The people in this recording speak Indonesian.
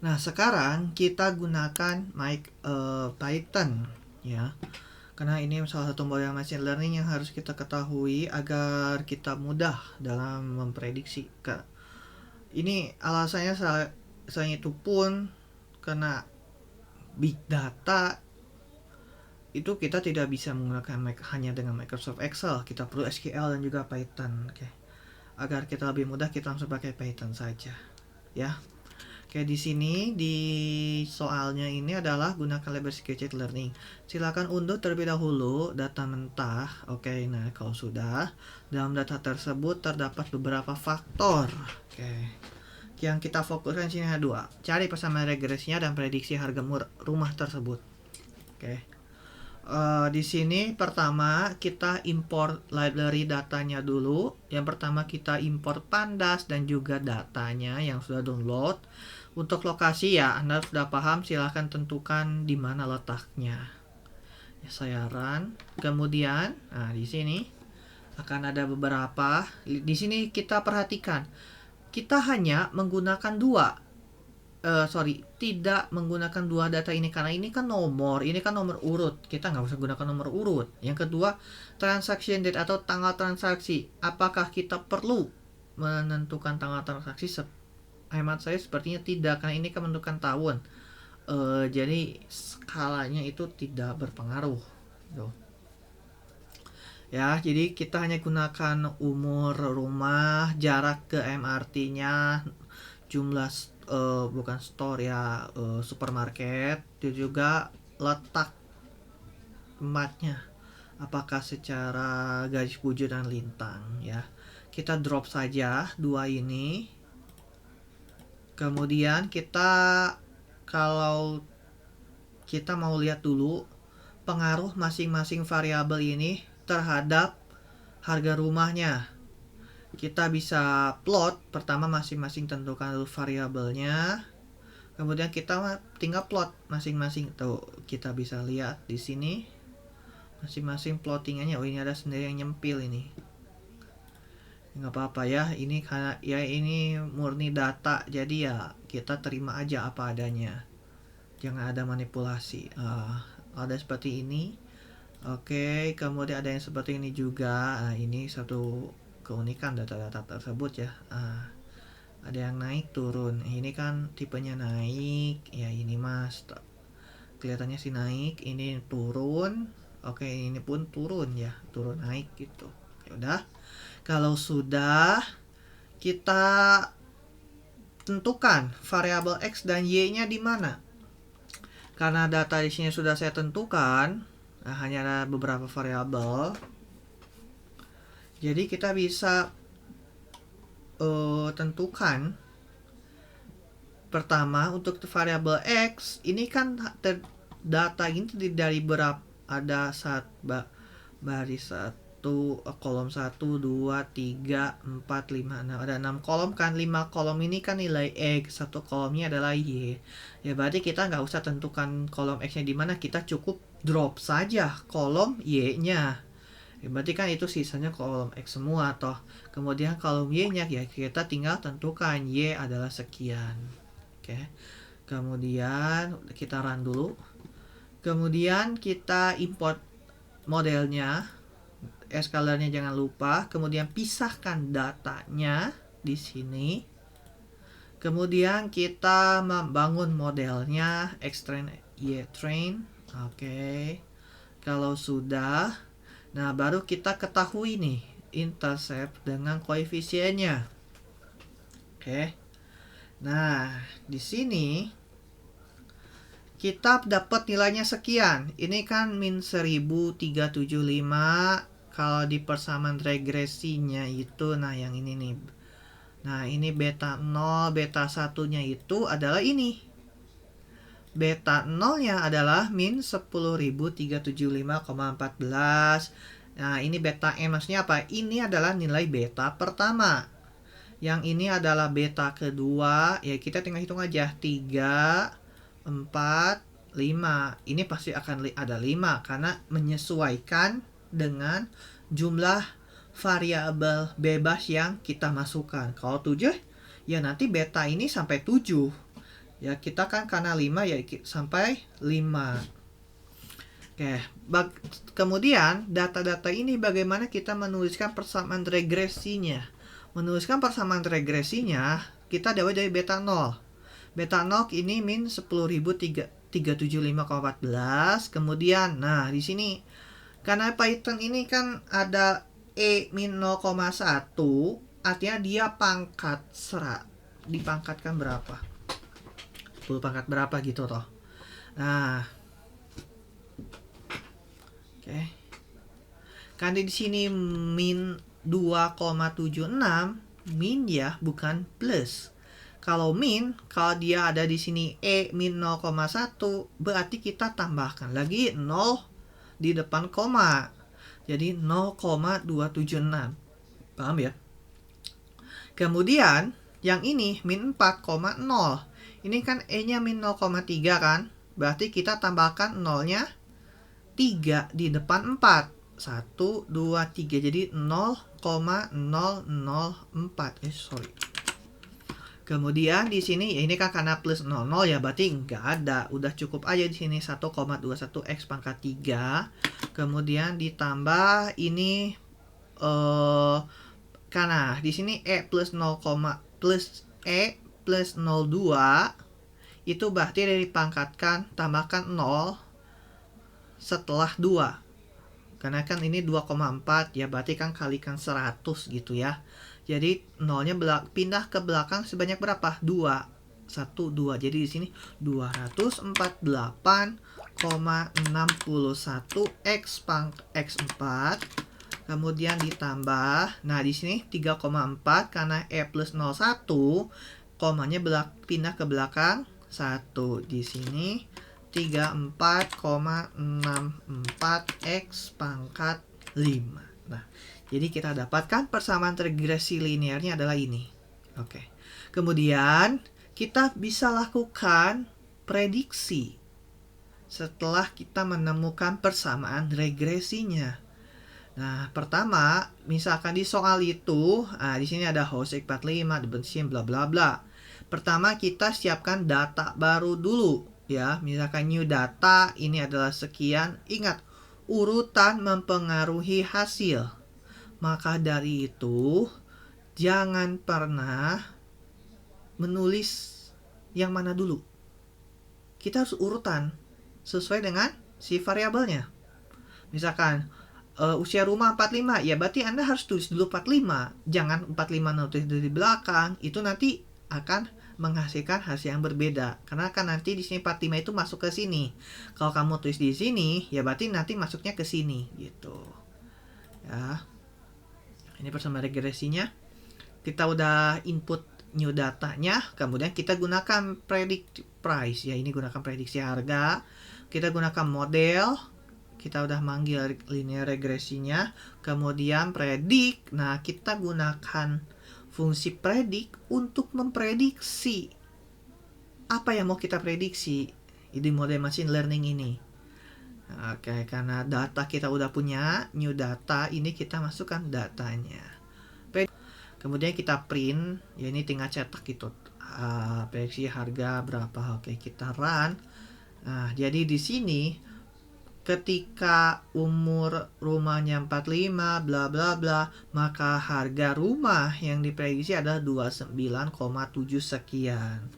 Nah, sekarang kita gunakan Python ya. Karena ini salah satu model machine learning yang harus kita ketahui agar kita mudah dalam memprediksi. Ini alasannya saya itu pun karena big data itu kita tidak bisa menggunakan hanya dengan Microsoft Excel, kita perlu SQL dan juga Python. Oke. Agar kita lebih mudah, kita langsung pakai Python saja ya. Oke, di sini di soalnya ini adalah gunakan library scikit learning. Silakan unduh terlebih dahulu data mentah. Oke, nah kalau sudah, dalam data tersebut terdapat beberapa faktor. Oke. Yang kita fokuskan sini ada dua. Cari persamaan regresinya dan prediksi harga rumah tersebut. Oke. Di sini pertama kita import library datanya dulu. Yang pertama kita import pandas dan juga datanya yang sudah download. Untuk lokasi ya Anda sudah paham, silahkan tentukan di mana letaknya. Ya, saya run. Kemudian, nah di sini akan ada beberapa. Di sini kita perhatikan, kita hanya menggunakan tidak menggunakan dua data ini karena ini kan nomor urut, kita nggak usah gunakan nomor urut. Yang kedua, transaction date atau tanggal transaksi, apakah kita perlu menentukan tanggal transaksi? Hemat saya sepertinya tidak, karena ini kan menentukan tahun. Jadi skalanya itu tidak berpengaruh gitu. Ya, jadi kita hanya gunakan umur rumah, jarak ke MRT-nya, jumlah bukan store ya, supermarket, itu juga letak tempatnya, apakah secara garis bujur dan lintang ya. Kita drop saja dua ini. Kemudian kalau kita mau lihat dulu pengaruh masing-masing variabel ini terhadap harga rumahnya. Kita bisa plot, pertama masing-masing tentukan dulu variabelnya. Kemudian kita tinggal plot masing-masing. Tuh, kita bisa lihat di sini masing-masing plottingannya. Oh, ini ada sendiri yang nyempil ini. Nggak apa-apa ya, ini karena ya ini murni data, jadi ya kita terima aja apa adanya, jangan ada manipulasi. Ada seperti ini. Oke, kemudian ada yang seperti ini juga. Ini satu keunikan data-data tersebut ya. Ada yang naik turun, ini kan tipenya naik ya, ini mas kelihatannya sih naik, ini turun. Oke, ini pun turun ya, turun naik gitu. Ya udah. Kalau sudah, kita tentukan variabel X dan Y-nya di mana. Karena data di sini sudah saya tentukan, hanya ada beberapa variabel. Jadi kita bisa tentukan pertama untuk variabel X, ini kan data ini dari berapa, ada baris kolom 1, 2, 3, 4, 5, 6. Ada 6 kolom kan, 5 kolom ini kan nilai X, satu kolomnya adalah Y. Ya berarti kita nggak usah tentukan kolom X-nya di mana, kita cukup drop saja kolom Y-nya. Ya berarti kan itu sisanya kolom X semua toh. Kemudian kolom Y-nya ya kita tinggal tentukan Y adalah sekian. Oke. Kemudian kita run dulu. Kemudian kita import modelnya. Scalarnya jangan lupa, kemudian pisahkan datanya di sini. Kemudian kita membangun modelnya X-train, Y-train. Oke. Kalau sudah, nah baru kita ketahui nih intercept dengan koefisiennya. Oke. Nah, di sini kita dapat nilainya sekian. Ini kan min 1375. Kalau di persamaan regresinya itu, nah yang ini nih. Nah ini beta 0, beta 1-nya itu adalah ini. Beta 0-nya adalah min 10.375,14. Nah ini beta M, maksudnya apa? Ini adalah nilai beta pertama. Yang ini adalah beta kedua. Ya kita tinggal hitung aja. 3, 4, 5. Ini pasti akan ada 5 karena menyesuaikan dengan jumlah variabel bebas yang kita masukkan. Kalau 7 ya nanti beta ini sampai 7. Ya, kita kan karena 5 ya sampai 5. Oke, kemudian data-data ini bagaimana kita menuliskan persamaan regresinya. Menuliskan persamaan regresinya, kita dapat dari beta 0. Beta 0 ini min 10.375,14. Kemudian, nah di sini karena Python ini kan ada E min 0,1, artinya dia pangkat serat. Dipangkatkan berapa? 10 pangkat berapa gitu toh. Nah, oke. Kan di sini min 2,76, min ya, bukan plus. Kalau min, kalau dia ada di sini E min 0,1, berarti kita tambahkan lagi 0 di depan koma. Jadi 0,276. Paham ya? Kemudian, yang ini min 4,0. Ini kan E-nya min 0,3 kan? Berarti kita tambahkan 0-nya 3 di depan 4. 1, 2, 3. Jadi 0,004. Sorry. Kemudian di sini ya ini kan karena plus 00 ya, berarti nggak ada. Udah cukup aja di sini 1,21 X pangkat 3. Kemudian ditambah ini karena di sini E plus 0, plus E plus 02 itu berarti dari pangkatkan tambahkan 0 setelah 2. Karena kan ini 2,4 ya, berarti kan kalikan 100 gitu ya. Jadi 0-nya pindah ke belakang sebanyak berapa? 2. 1, 2. Jadi di sini 248,61 X4. Kemudian ditambah, nah di sini 3,4 karena E plus 01, komanya pindah ke belakang 1. Di sini 34,64 X pangkat 5. Nah, jadi kita dapatkan persamaan regresi linearnya adalah ini. Oke. Kemudian kita bisa lakukan prediksi setelah kita menemukan persamaan regresinya. Nah, pertama, misalkan di soal itu, di sini ada Hosek 45, Debensin, bla bla bla. Pertama kita siapkan data baru dulu, ya. Misalkan new data ini adalah sekian. Ingat, urutan mempengaruhi hasil. Maka dari itu, jangan pernah menulis yang mana dulu. Kita harus urutan sesuai dengan si variabelnya. Misalkan usia rumah 45, ya berarti Anda harus tulis dulu 45. Jangan 45 nulis dari belakang, itu nanti akan menghasilkan hasil yang berbeda. Karena kan nanti di sini 45 itu masuk ke sini. Kalau kamu tulis di sini, ya berarti nanti masuknya ke sini gitu. Ya. Ini persamaan regresinya. Kita udah input new datanya, kemudian kita gunakan predict price. Ya, ini gunakan prediksi harga. Kita gunakan model. Kita udah manggil linear regresinya, kemudian predict. Nah, kita gunakan fungsi predict untuk memprediksi apa yang mau kita prediksi di model machine learning ini. Oke, karena data kita udah punya, new data, ini kita masukkan datanya. Kemudian kita print, ya ini tinggal cetak gitu. Prediksi harga berapa. Oke, kita run. Nah, jadi di sini ketika umur rumahnya 45 bla bla bla, maka harga rumah yang diprediksi adalah 29,7 sekian.